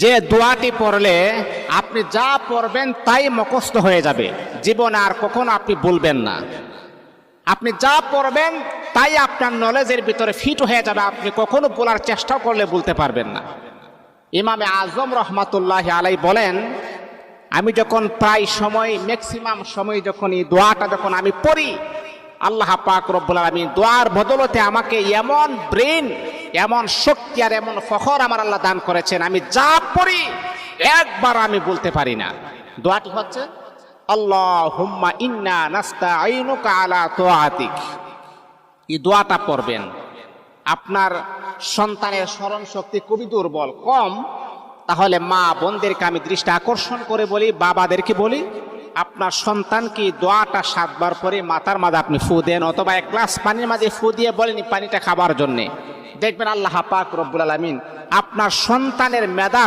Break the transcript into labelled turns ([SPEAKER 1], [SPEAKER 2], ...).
[SPEAKER 1] যে দোয়াটি পড়লে আপনি যা পড়বেন তাই মুখস্থ হয়ে যাবে, জীবনে আর কখনো আপনি বলবেন না। আপনি যা পড়বেন তাই আপনার নলেজের ভিতরে ফিট হয়ে যাবে, আপনি কখনো বলার চেষ্টা করলে বলতে পারবেন না। ইমামে আজম রহমাতুল্লাহ আলাই বলেন, আমি যখন প্রায় সময় ম্যাক্সিমাম সময় যখন এই দোয়াটা যখন আমি পড়ি, আল্লাহ পাক রব্বুল আলামিন দোয়ার বদলতে আমাকে এমন ব্রেন, এমন শক্তি আর এমন ফখর আমার আল্লাহ দান করেছেন, আমি যা পড়ি একবার আমি বলতে পারি না। দোয়াটি হচ্ছে আল্লাহুম্মা ইন্না নাস্তাঈনুকা আলা তাআতিক। এই দোয়াটা পড়বেন। আপনার সন্তানের স্মরণ শক্তি খুবই দুর্বল, কম, তাহলে মা বোনদেরকে আমি দৃষ্টি আকর্ষণ করে বলি, বাবাদেরকে বলি, আপনার সন্তানকে দোয়াটা 7 বার পরে মাথার মাঝে আপনি ফু দেন, অথবা 1 গ্লাস পানির মাঝে ফু দিয়ে বলেন পানিটা খাবার জন্যে। দেখবেন আল্লাহ পাক রব্বুল আলামিন আপনার সন্তানের মেধা